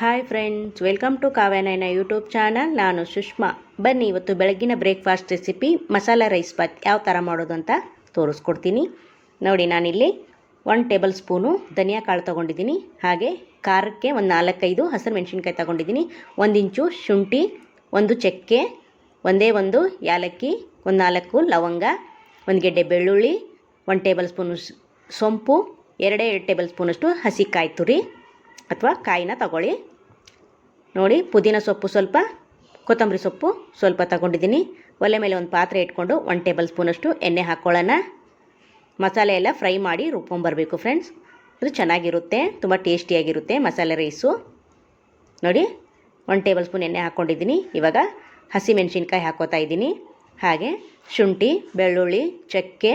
Hi friends, welcome to Kavyanayana YouTube channel. ನಾನು ಸುಷ್ಮಾ. ಬನ್ನಿ ಇವತ್ತು ಬೆಳಗ್ಗಿನ breakfast recipe masale rice bath ಯಾವ ಥರ ಮಾಡೋದು ಅಂತ ತೋರಿಸ್ಕೊಡ್ತೀನಿ. ನೋಡಿ, ನಾನಿಲ್ಲಿ 1 ಟೇಬಲ್ ಸ್ಪೂನು ಧನಿಯಾ ಕಾಳು ತೊಗೊಂಡಿದ್ದೀನಿ. ಹಾಗೆ ಖಾರಕ್ಕೆ ಒಂದು 4-5 ಹಸಿರು ಮೆಣಸಿನ್ಕಾಯಿ ತೊಗೊಂಡಿದ್ದೀನಿ. 1 ಇಂಚು ಶುಂಠಿ, 1 ಚಕ್ಕೆ, ಒಂದೇ 1 ಯಾಲಕ್ಕಿ, ಒಂದು 4 ಲವಂಗ, 1 ಗೆಡ್ಡೆ ಬೆಳ್ಳುಳ್ಳಿ, 1 ಟೇಬಲ್ ಸ್ಪೂನು ಸೊಂಪು, 2 ಟೇಬಲ್ ಸ್ಪೂನಷ್ಟು ಹಸಿ ಕಾಯಿ ತುರಿ ಅಥವಾ ಕಾಯಿನ ತಗೊಳ್ಳಿ. ನೋಡಿ, ಪುದೀನ ಸೊಪ್ಪು ಸ್ವಲ್ಪ, ಕೊತ್ತಂಬರಿ ಸೊಪ್ಪು ಸ್ವಲ್ಪ ತಗೊಂಡಿದ್ದೀನಿ. ಒಲೆ ಮೇಲೆ ಒಂದು ಪಾತ್ರೆ ಇಟ್ಕೊಂಡು 1 ಟೇಬಲ್ ಸ್ಪೂನಷ್ಟು ಎಣ್ಣೆ ಹಾಕ್ಕೊಳ್ಳೋಣ. ಮಸಾಲೆ ಎಲ್ಲ ಫ್ರೈ ಮಾಡಿ ರುಬ್ಕೊಂಬರಬೇಕು ಫ್ರೆಂಡ್ಸ್. ಅದು ಚೆನ್ನಾಗಿರುತ್ತೆ, ತುಂಬ ಟೇಸ್ಟಿಯಾಗಿರುತ್ತೆ ಮಸಾಲೆ ರೈಸು. ನೋಡಿ, 1 ಟೇಬಲ್ ಸ್ಪೂನ್ ಎಣ್ಣೆ ಹಾಕ್ಕೊಂಡಿದ್ದೀನಿ. ಇವಾಗ ಹಸಿ ಮೆಣಸಿನ್ಕಾಯಿ ಹಾಕೋತಾ ಇದ್ದೀನಿ. ಹಾಗೆ ಶುಂಠಿ, ಬೆಳ್ಳುಳ್ಳಿ, ಚಕ್ಕೆ,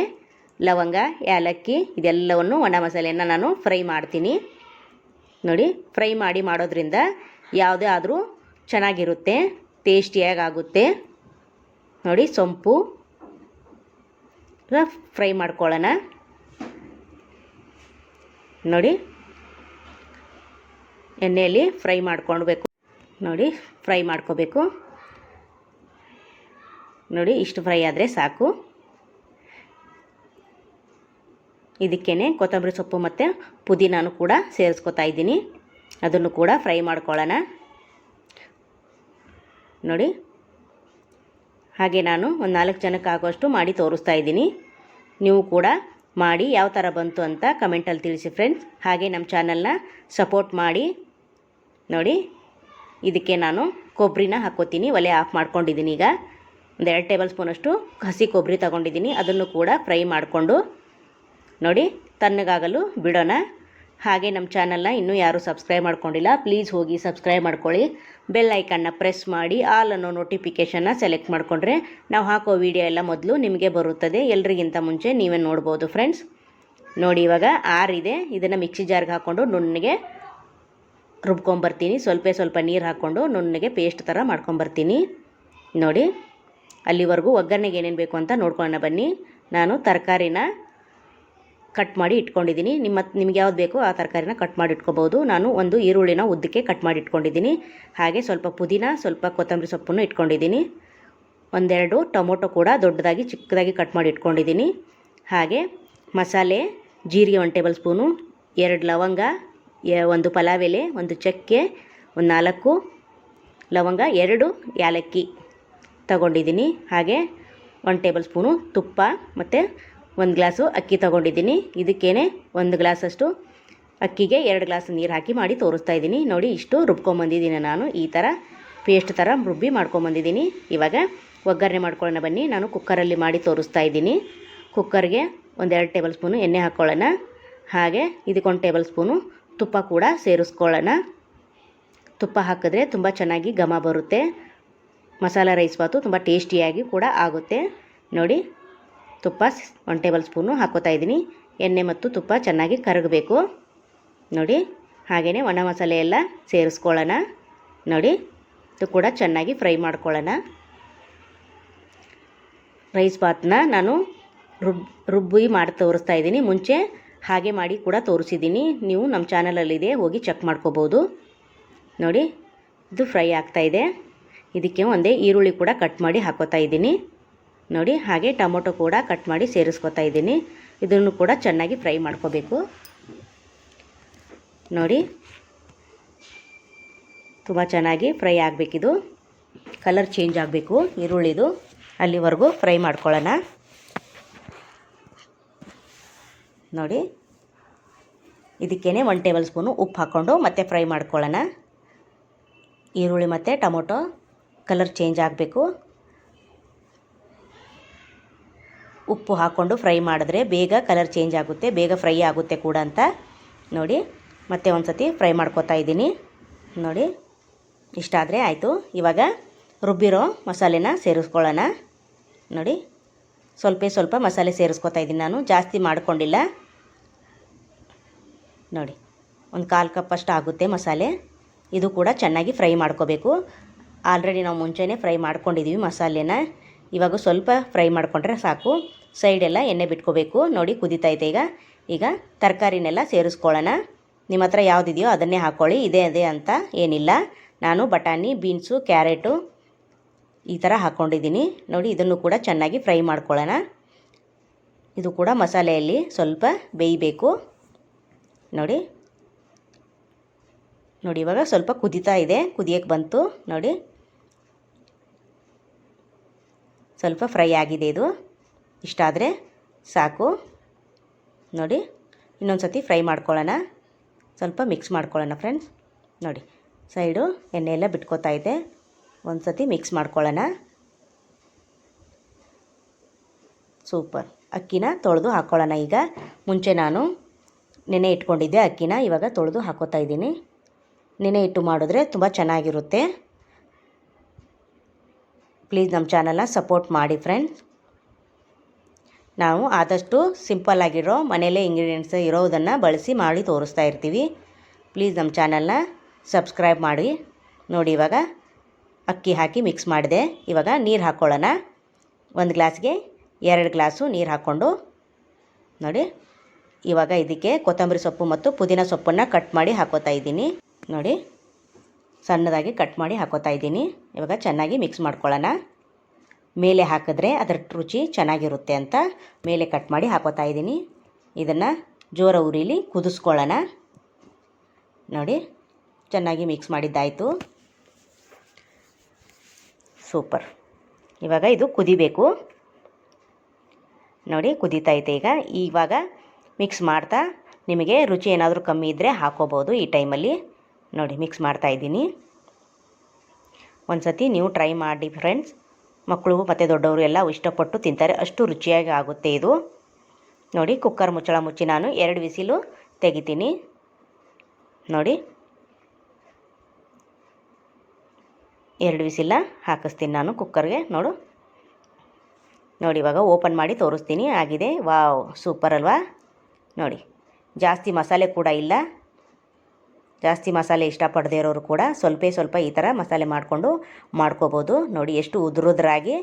ಲವಂಗ, ಯಾಲಕ್ಕಿ ಇದೆಲ್ಲವನ್ನು ಒಣ ಮಸಾಲೆಯನ್ನು ನಾನು ಫ್ರೈ ಮಾಡ್ತೀನಿ. ನೋಡಿ, ಫ್ರೈ ಮಾಡೋದ್ರಿಂದ ಯಾವುದೇ ಆದರೂ ಚೆನ್ನಾಗಿರುತ್ತೆ, ಟೇಸ್ಟಿಯಾಗಿ ಆಗುತ್ತೆ. ನೋಡಿ, ಸೊಂಪು ಫ್ರೈ ಮಾಡ್ಕೊಳ್ಳೋಣ. ನೋಡಿ, ಎಣ್ಣೆಯಲ್ಲಿ ಫ್ರೈ ಮಾಡ್ಕೊಳ್ಬೇಕು. ನೋಡಿ, ಫ್ರೈ ಮಾಡ್ಕೋಬೇಕು. ನೋಡಿ, ಇಷ್ಟು ಫ್ರೈ ಆದರೆ ಸಾಕು. ಇದಕ್ಕೇ ಕೊತ್ತಂಬರಿ ಸೊಪ್ಪು ಮತ್ತು ಪುದೀನಾನು ಕೂಡ ಸೇರಿಸ್ಕೊತಾ ಇದ್ದೀನಿ. ಅದನ್ನು ಕೂಡ ಫ್ರೈ ಮಾಡ್ಕೊಳ್ಳೋಣ. ನೋಡಿ, ಹಾಗೆ ನಾನು ಒಂದು 4 ಜನಕ್ಕೆ ಆಗೋಷ್ಟು ಮಾಡಿ ತೋರಿಸ್ತಾ ಇದ್ದೀನಿ. ನೀವು ಕೂಡ ಮಾಡಿ ಯಾವ ಥರ ಬಂತು ಅಂತ ಕಮೆಂಟಲ್ಲಿ ತಿಳಿಸಿ ಫ್ರೆಂಡ್ಸ್. ಹಾಗೆ ನಮ್ಮ ಚಾನಲ್ನ ಸಪೋರ್ಟ್ ಮಾಡಿ. ನೋಡಿ, ಇದಕ್ಕೆ ನಾನು ಕೊಬ್ಬರಿನ ಹಾಕ್ಕೋತೀನಿ. ಒಲೆ ಆಫ್ ಮಾಡ್ಕೊಂಡಿದ್ದೀನಿ. ಈಗ ಒಂದು 2 ಟೇಬಲ್ ಸ್ಪೂನಷ್ಟು ಹಸಿ ಕೊಬ್ಬರಿ ತಗೊಂಡಿದ್ದೀನಿ. ಅದನ್ನು ಕೂಡ ಫ್ರೈ ಮಾಡಿಕೊಂಡು ನೋಡಿ ತಣ್ಣಗಾಗಲು ಬಿಡೋಣ. ಹಾಗೆ ನಮ್ಮ ಚಾನಲ್ನ ಇನ್ನೂ ಯಾರೂ ಸಬ್ಸ್ಕ್ರೈಬ್ ಮಾಡ್ಕೊಂಡಿಲ್ಲ, ಪ್ಲೀಸ್ ಹೋಗಿ ಸಬ್ಸ್ಕ್ರೈಬ್ ಮಾಡ್ಕೊಳ್ಳಿ. ಬೆಲ್ ಐಕನ್ನ ಪ್ರೆಸ್ ಮಾಡಿ ಆಲ್ ಅನ್ನೋ ನೋಟಿಫಿಕೇಷನ್ನ ಸೆಲೆಕ್ಟ್ ಮಾಡಿಕೊಂಡ್ರೆ ನಾವು ಹಾಕೋ ವಿಡಿಯೋ ಎಲ್ಲ ಮೊದಲು ನಿಮಗೆ ಬರುತ್ತದೆ. ಎಲ್ರಿಗಿಂತ ಮುಂಚೆ ನೀವೇ ನೋಡ್ಬೋದು ಫ್ರೆಂಡ್ಸ್. ನೋಡಿ, ಇವಾಗ ಆರಿದೆ. ಇದನ್ನು ಮಿಕ್ಸಿ ಜಾರ್ಗೆ ಹಾಕ್ಕೊಂಡು ನುಣ್ಣಗೆ ರುಬ್ಕೊಂಬರ್ತೀನಿ. ಸ್ವಲ್ಪ ನೀರು ಹಾಕ್ಕೊಂಡು ನುಣ್ಣಗೆ ಪೇಸ್ಟ್ ಥರ ಮಾಡ್ಕೊಂಬರ್ತೀನಿ. ನೋಡಿ, ಅಲ್ಲಿವರೆಗೂ ಒಗ್ಗರಣೆಗೆ ಏನೇನು ಬೇಕು ಅಂತ ನೋಡ್ಕೊಳ್ಳೋಣ ಬನ್ನಿ. ನಾನು ತರಕಾರಿನ ಕಟ್ ಮಾಡಿ ಇಟ್ಕೊಂಡಿದ್ದೀನಿ. ನಿಮಗೆ ಯಾವ್ದು ಬೇಕೋ ಆ ತರಕಾರಿನ ಕಟ್ ಮಾಡಿ ಇಟ್ಕೋಬೋದು. ನಾನು 1 ಈರುಳ್ಳಿನ ಉದ್ದಕ್ಕೆ ಕಟ್ ಮಾಡಿ ಇಟ್ಕೊಂಡಿದ್ದೀನಿ. ಹಾಗೆ ಸ್ವಲ್ಪ ಪುದೀನ, ಸ್ವಲ್ಪ ಕೊತ್ತಂಬರಿ ಸೊಪ್ಪನ್ನು ಇಟ್ಕೊಂಡಿದ್ದೀನಿ. 1-2 ಟೊಮೊಟೊ ಕೂಡ ದೊಡ್ಡದಾಗಿ ಚಿಕ್ಕದಾಗಿ ಕಟ್ ಮಾಡಿ ಇಟ್ಕೊಂಡಿದ್ದೀನಿ. ಹಾಗೆ ಮಸಾಲೆ ಜೀರಿಗೆ 1 ಟೇಬಲ್ ಸ್ಪೂನು, 2 ಲವಂಗ, 1 ಪಲಾವ್ ಎಲೆ, 1 ಚಕ್ಕೆ, 4 ಲವಂಗ, 2 ಯಾಲಕ್ಕಿ ತಗೊಂಡಿದ್ದೀನಿ. ಹಾಗೆ 1 ಟೇಬಲ್ ಸ್ಪೂನು ತುಪ್ಪ ಮತ್ತು 1 ಗ್ಲಾಸು ಅಕ್ಕಿ ತೊಗೊಂಡಿದ್ದೀನಿ. ಇದಕ್ಕೇ 1 ಗ್ಲಾಸಷ್ಟು ಅಕ್ಕಿಗೆ 2 ಗ್ಲಾಸ್ ನೀರು ಹಾಕಿ ಮಾಡಿ ತೋರಿಸ್ತಾ ಇದ್ದೀನಿ. ನೋಡಿ, ಇಷ್ಟು ರುಬ್ಕೊಂಬಂದಿದ್ದೀನಿ ನಾನು. ಈ ಥರ ಪೇಸ್ಟ್ ಥರ ರುಬ್ಬಿ ಮಾಡ್ಕೊಂಬಂದಿದ್ದೀನಿ. ಇವಾಗ ಒಗ್ಗರಣೆ ಮಾಡ್ಕೊಳ್ಳೋಣ ಬನ್ನಿ. ನಾನು ಕುಕ್ಕರಲ್ಲಿ ಮಾಡಿ ತೋರಿಸ್ತಾ ಇದ್ದೀನಿ. ಕುಕ್ಕರ್ಗೆ 1-2 ಟೇಬಲ್ ಸ್ಪೂನು ಎಣ್ಣೆ ಹಾಕ್ಕೊಳ್ಳೋಣ. ಹಾಗೆ ಇದಕ್ಕೆ 1 ಟೇಬಲ್ ಸ್ಪೂನು ತುಪ್ಪ ಕೂಡ ಸೇರಿಸ್ಕೊಳ್ಳೋಣ. ತುಪ್ಪ ಹಾಕಿದ್ರೆ ತುಂಬ ಚೆನ್ನಾಗಿ ಘಮ ಬರುತ್ತೆ. ಮಸಾಲೆ ರೈಸ್ ಬಾತು ತುಂಬ ಟೇಸ್ಟಿಯಾಗಿ ಕೂಡ ಆಗುತ್ತೆ. ನೋಡಿ, ತುಪ್ಪ 1 ಟೇಬಲ್ ಸ್ಪೂನು ಹಾಕೋತಾ ಇದ್ದೀನಿ. ಎಣ್ಣೆ ಮತ್ತು ತುಪ್ಪ ಚೆನ್ನಾಗಿ ಕರಗಬೇಕು. ನೋಡಿ, ಹಾಗೆಯೇ ಒಣ ಮಸಾಲೆ ಎಲ್ಲ ಸೇರಿಸ್ಕೊಳ್ಳೋಣ. ನೋಡಿ, ಇದು ಕೂಡ ಚೆನ್ನಾಗಿ ಫ್ರೈ ಮಾಡ್ಕೊಳ್ಳೋಣ. ರೈಸ್ ಬಾತ್ನ ನಾನು ರುಬ್ಬಿ ಮಾಡಿ ತೋರಿಸ್ತಾ ಇದ್ದೀನಿ. ಮುಂಚೆ ಹಾಗೆ ಮಾಡಿ ಕೂಡ ತೋರಿಸಿದ್ದೀನಿ. ನೀವು ನಮ್ಮ ಚಾನಲಲ್ಲಿದೆ, ಹೋಗಿ ಚೆಕ್ ಮಾಡ್ಕೋಬೋದು. ನೋಡಿ, ಇದು ಫ್ರೈ ಆಗ್ತಾಯಿದೆ. ಇದಕ್ಕೆ ಒಂದೇ ಈರುಳ್ಳಿ ಕೂಡ ಕಟ್ ಮಾಡಿ ಹಾಕೋತಾ ಇದ್ದೀನಿ. ನೋಡಿ, ಹಾಗೆ ಟೊಮೊಟೊ ಕೂಡ ಕಟ್ ಮಾಡಿ ಸೇರಿಸ್ಕೊತಾ ಇದ್ದೀನಿ. ಇದನ್ನು ಕೂಡ ಚೆನ್ನಾಗಿ ಫ್ರೈ ಮಾಡ್ಕೋಬೇಕು. ನೋಡಿ, ತುಂಬ ಚೆನ್ನಾಗಿ ಫ್ರೈ ಆಗಬೇಕಿದು. ಕಲರ್ ಚೇಂಜ್ ಆಗಬೇಕು ಈರುಳ್ಳಿದು, ಅಲ್ಲಿವರೆಗೂ ಫ್ರೈ ಮಾಡ್ಕೊಳ್ಳೋಣ. ನೋಡಿ, ಇದಕ್ಕೇ 1 ಟೇಬಲ್ ಸ್ಪೂನು ಉಪ್ಪು ಹಾಕ್ಕೊಂಡು ಮತ್ತೆ ಫ್ರೈ ಮಾಡ್ಕೊಳ್ಳೋಣ. ಈರುಳ್ಳಿ ಮತ್ತು ಟೊಮೊಟೊ ಕಲರ್ ಚೇಂಜ್ ಆಗಬೇಕು. ಉಪ್ಪು ಹಾಕ್ಕೊಂಡು ಫ್ರೈ ಮಾಡಿದ್ರೆ ಬೇಗ ಕಲರ್ ಚೇಂಜ್ ಆಗುತ್ತೆ, ಬೇಗ ಫ್ರೈ ಆಗುತ್ತೆ ಕೂಡ ಅಂತ. ನೋಡಿ, ಮತ್ತೆ ಒಂದು ಸತಿ ಫ್ರೈ ಮಾಡ್ಕೊತಾ ಇದ್ದೀನಿ. ನೋಡಿ, ಇಷ್ಟಾದರೆ ಆಯಿತು. ಇವಾಗ ರುಬ್ಬಿರೋ ಮಸಾಲೆನ ಸೇರಿಸ್ಕೊಳ್ಳೋಣ. ನೋಡಿ, ಸ್ವಲ್ಪ ಮಸಾಲೆ ಸೇರಿಸ್ಕೊತಾ ಇದ್ದೀನಿ ನಾನು, ಜಾಸ್ತಿ ಮಾಡ್ಕೊಂಡಿಲ್ಲ. ನೋಡಿ, 1/4 ಕಪ್ ಅಷ್ಟು ಆಗುತ್ತೆ ಮಸಾಲೆ. ಇದು ಕೂಡ ಚೆನ್ನಾಗಿ ಫ್ರೈ ಮಾಡ್ಕೋಬೇಕು. ಆಲ್ರೆಡಿ ನಾವು ಮುಂಚೆನೇ ಫ್ರೈ ಮಾಡ್ಕೊಂಡಿದ್ದೀವಿ ಮಸಾಲೆನ. ಇವಾಗ ಸ್ವಲ್ಪ ಫ್ರೈ ಮಾಡಿಕೊಂಡ್ರೆ ಸಾಕು. ಸೈಡೆಲ್ಲ ಎಣ್ಣೆ ಬಿಟ್ಕೋಬೇಕು. ನೋಡಿ, ಕುದೀತಾ ಇದೆ. ಈಗ ತರಕಾರಿನೆಲ್ಲ ಸೇರಿಸ್ಕೊಳ್ಳೋಣ. ನಿಮ್ಮ ಹತ್ರ ಯಾವುದಿದೆಯೋ ಅದನ್ನೇ ಹಾಕ್ಕೊಳ್ಳಿ, ಇದೇ ಅದೇ ಅಂತ ಏನಿಲ್ಲ. ನಾನು ಬಟಾಣಿ, ಬೀನ್ಸು, ಕ್ಯಾರೆಟು ಈ ಥರ ಹಾಕ್ಕೊಂಡಿದ್ದೀನಿ ನೋಡಿ. ಇದನ್ನು ಕೂಡ ಚೆನ್ನಾಗಿ ಫ್ರೈ ಮಾಡ್ಕೊಳ್ಳೋಣ. ಇದು ಕೂಡ ಮಸಾಲೆಯಲ್ಲಿ ಸ್ವಲ್ಪ ಬೇಯಬೇಕು ನೋಡಿ. ನೋಡಿ ಇವಾಗ ಸ್ವಲ್ಪ ಕುದೀತಾ ಇದೆ, ಕುದಿಯೋಕ್ಕೆ ಬಂತು ನೋಡಿ. ಸ್ವಲ್ಪ ಫ್ರೈ ಆಗಿದೆ, ಇದು ಇಷ್ಟಾದರೆ ಸಾಕು ನೋಡಿ. ಇನ್ನೊಂದು ಸತಿ ಫ್ರೈ ಮಾಡ್ಕೊಳ್ಳೋಣ, ಸ್ವಲ್ಪ ಮಿಕ್ಸ್ ಮಾಡ್ಕೊಳ್ಳೋಣ ಫ್ರೆಂಡ್ಸ್. ನೋಡಿ ಸೈಡು ಎಣ್ಣೆ ಎಲ್ಲ ಬಿಟ್ಕೋತಾ ಇದೆ, ಒಂದು ಸತಿ ಮಿಕ್ಸ್ ಮಾಡ್ಕೊಳ್ಳೋಣ. ಸೂಪರ್. ಅಕ್ಕಿನ ತೊಳೆದು ಹಾಕ್ಕೊಳ್ಳೋಣ ಈಗ. ಮುಂಚೆ ನಾನು ನೆನೆ ಇಟ್ಕೊಂಡಿದ್ದೆ ಅಕ್ಕಿನ, ಇವಾಗ ತೊಳೆದು ಹಾಕೋತಾ ಇದ್ದೀನಿ. ನೆನೆ ಇಟ್ಟು ಮಾಡಿದ್ರೆ ತುಂಬ ಚೆನ್ನಾಗಿರುತ್ತೆ. ಪ್ಲೀಸ್ ನಮ್ಮ ಚಾನಲ್ನ ಸಪೋರ್ಟ್ ಮಾಡಿ ಫ್ರೆಂಡ್ಸ್. ನಾವು ಆದಷ್ಟು ಸಿಂಪಲ್ಲಾಗಿರೋ ಮನೆಯಲ್ಲೇ ಇಂಗ್ರೀಡಿಯೆಂಟ್ಸ್ ಇರೋದನ್ನು ಬಳಸಿ ಮಾಡಿ ತೋರಿಸ್ತಾ ಇರ್ತೀವಿ. ಪ್ಲೀಸ್ ನಮ್ಮ ಚಾನಲ್ನ ಸಬ್ಸ್ಕ್ರೈಬ್ ಮಾಡಿ. ನೋಡಿ ಇವಾಗ ಅಕ್ಕಿ ಹಾಕಿ ಮಿಕ್ಸ್ ಮಾಡಿದೆ. ಇವಾಗ ನೀರು ಹಾಕ್ಕೊಳ್ಳೋಣ. ಒಂದು ಗ್ಲಾಸ್ಗೆ 2 ಗ್ಲಾಸು ನೀರು ಹಾಕ್ಕೊಂಡು ನೋಡಿ. ಇವಾಗ ಇದಕ್ಕೆ ಕೊತ್ತಂಬರಿ ಸೊಪ್ಪು ಮತ್ತು ಪುದೀನ ಸೊಪ್ಪನ್ನು ಕಟ್ ಮಾಡಿ ಹಾಕೋತಾ ಇದ್ದೀನಿ ನೋಡಿ. ಸಣ್ಣದಾಗಿ ಕಟ್ ಮಾಡಿ ಹಾಕೋತಾ ಇದ್ದೀನಿ. ಇವಾಗ ಚೆನ್ನಾಗಿ ಮಿಕ್ಸ್ ಮಾಡ್ಕೊಳ್ಳೋಣ. ಮೇಲೆ ಹಾಕಿದ್ರೆ ಅದರ ರುಚಿ ಚೆನ್ನಾಗಿರುತ್ತೆ ಅಂತ ಮೇಲೆ ಕಟ್ ಮಾಡಿ ಹಾಕೋತಾ ಇದ್ದೀನಿ. ಇದನ್ನು ಜೋರ ಉರಿಲಿ ಕುದಿಸ್ಕೊಳ್ಳೋಣ ನೋಡಿ. ಚೆನ್ನಾಗಿ ಮಿಕ್ಸ್ ಮಾಡಿದ್ದಾಯಿತು. ಸೂಪರ್. ಇವಾಗ ಇದು ಕುದಿಬೇಕು ನೋಡಿ, ಕುದೀತಾ ಐತೆ ಈಗ. ಇವಾಗ ಮಿಕ್ಸ್ ಮಾಡ್ತಾ ನಿಮಗೆ ರುಚಿ ಏನಾದರೂ ಕಮ್ಮಿ ಇದ್ದರೆ ಹಾಕೋಬೋದು ಈ ಟೈಮಲ್ಲಿ ನೋಡಿ. ಮಿಕ್ಸ್ ಮಾಡ್ತಾ ಇದ್ದೀನಿ. ಒಂದು ಸತಿ ನೀವು ಟ್ರೈ ಮಾಡಿ ಫ್ರೆಂಡ್ಸ್. ಮಕ್ಕಳು ಮತ್ತು ದೊಡ್ಡವರು ಎಲ್ಲ ಇಷ್ಟಪಟ್ಟು ತಿಂತಾರೆ, ಅಷ್ಟು ರುಚಿಯಾಗಿ ಆಗುತ್ತೆ ಇದು ನೋಡಿ. ಕುಕ್ಕರ್ ಮುಚ್ಚಳ ಮುಚ್ಚಿ ನಾನು 2 ವಿಸಿಲು ತೆಗಿತೀನಿ ನೋಡಿ. 2 ವಿಸಿಲ ಹಾಕಿಸ್ತೀನಿ ನಾನು ಕುಕ್ಕರ್ಗೆ ನೋಡಿ. ಇವಾಗ ಓಪನ್ ಮಾಡಿ ತೋರಿಸ್ತೀನಿ. ಆಗಿದೆ. ವಾವ್, ಸೂಪರ್ ಅಲ್ವಾ ನೋಡಿ. ಜಾಸ್ತಿ ಮಸಾಲೆ ಕೂಡ ಇಲ್ಲ. ಜಾಸ್ತಿ ಮಸಾಲೆ ಇಷ್ಟಪಡದೇ ಇರೋರು ಕೂಡ ಸ್ವಲ್ಪ ಈ ಥರ ಮಸಾಲೆ ಮಾಡಿಕೊಂಡು ಮಾಡ್ಕೋಬೋದು ನೋಡಿ. ಎಷ್ಟು ಉದುರುದ್ರಾಗಿ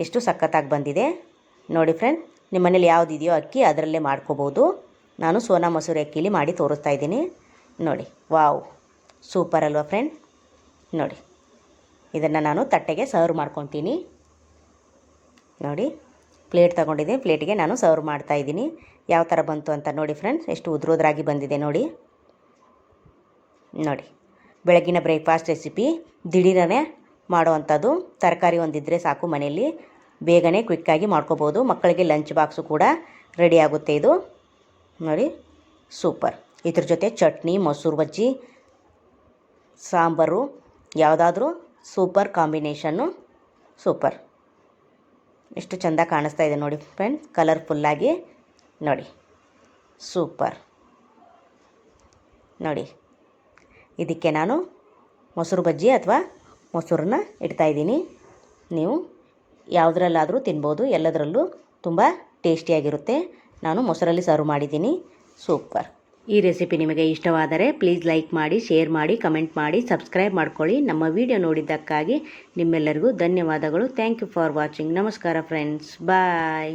ಎಷ್ಟು ಸಖತ್ತಾಗಿ ಬಂದಿದೆ ನೋಡಿ ಫ್ರೆಂಡ್. ನಿಮ್ಮ ಮನೇಲಿ ಯಾವುದಿದೆಯೋ ಅಕ್ಕಿ ಅದರಲ್ಲೇ ಮಾಡ್ಕೋಬೋದು. ನಾನು ಸೋನಾ ಮಸೂರಿ ಅಕ್ಕಿಲಿ ಮಾಡಿ ತೋರಿಸ್ತಾ ಇದ್ದೀನಿ ನೋಡಿ. ವಾವ್, ಸೂಪರ್ ಅಲ್ವಾ ಫ್ರೆಂಡ್ ನೋಡಿ. ಇದನ್ನು ನಾನು ತಟ್ಟೆಗೆ ಸರ್ವ್ ಮಾಡ್ಕೊತೀನಿ ನೋಡಿ. ಪ್ಲೇಟ್ ತೊಗೊಂಡಿದ್ದೆ, ಪ್ಲೇಟಿಗೆ ನಾನು ಸರ್ವ್ ಮಾಡ್ತಾಯಿದ್ದೀನಿ. ಯಾವ ಥರ ಬಂತು ಅಂತ ನೋಡಿ ಫ್ರೆಂಡ್ಸ್. ಎಷ್ಟು ಉದುರುದ್ರಾಗಿ ಬಂದಿದೆ ನೋಡಿ. ಬೆಳಗಿನ ಬ್ರೇಕ್ಫಾಸ್ಟ್ ರೆಸಿಪಿ ದಿಢೀರನೇ ಮಾಡೋವಂಥದ್ದು. ತರಕಾರಿ ಒಂದಿದ್ದರೆ ಸಾಕು ಮನೆಯಲ್ಲಿ, ಬೇಗನೆ ಕ್ವಿಕ್ಕಾಗಿ ಮಾಡ್ಕೋಬೋದು. ಮಕ್ಕಳಿಗೆ ಲಂಚ್ ಬಾಕ್ಸು ಕೂಡ ರೆಡಿ ಆಗುತ್ತೆ ಇದು ನೋಡಿ. ಸೂಪರ್. ಇದ್ರ ಜೊತೆ ಚಟ್ನಿ, ಮೊಸರು ಬಜ್ಜಿ, ಸಾಂಬಾರು ಯಾವುದಾದ್ರೂ ಸೂಪರ್ ಕಾಂಬಿನೇಷನ್ನು. ಸೂಪರ್. ಎಷ್ಟು ಚೆಂದ ಕಾಣಿಸ್ತಾ ಇದೆ ನೋಡಿ ಫ್ರೆಂಡ್ಸ್, ಕಲರ್ಫುಲ್ಲಾಗಿ ನೋಡಿ. ಸೂಪರ್ ನೋಡಿ. ಇದಕ್ಕೆ ನಾನು ಮೊಸರು ಬಜ್ಜಿ ಅಥವಾ ಮೊಸರನ್ನ ಇಡ್ತಾಯಿದ್ದೀನಿ. ನೀವು ಯಾವುದ್ರಲ್ಲಾದರೂ ತಿನ್ಬೋದು, ಎಲ್ಲದರಲ್ಲೂ ತುಂಬ ಟೇಸ್ಟಿಯಾಗಿರುತ್ತೆ. ನಾನು ಮೊಸರಲ್ಲಿ ಸರ್ವ್ ಮಾಡಿದ್ದೀನಿ. ಸೂಪರ್. ಈ ರೆಸಿಪಿ ನಿಮಗೆ ಇಷ್ಟವಾದರೆ ಪ್ಲೀಸ್ ಲೈಕ್ ಮಾಡಿ, ಶೇರ್ ಮಾಡಿ, ಕಮೆಂಟ್ ಮಾಡಿ, ಸಬ್ಸ್ಕ್ರೈಬ್ ಮಾಡ್ಕೊಳ್ಳಿ. ನಮ್ಮ ವಿಡಿಯೋ ನೋಡಿದ್ದಕ್ಕಾಗಿ ನಿಮ್ಮೆಲ್ಲರಿಗೂ ಧನ್ಯವಾದಗಳು. Thank you for watching. ನಮಸ್ಕಾರ ಫ್ರೆಂಡ್ಸ್, ಬಾಯ್.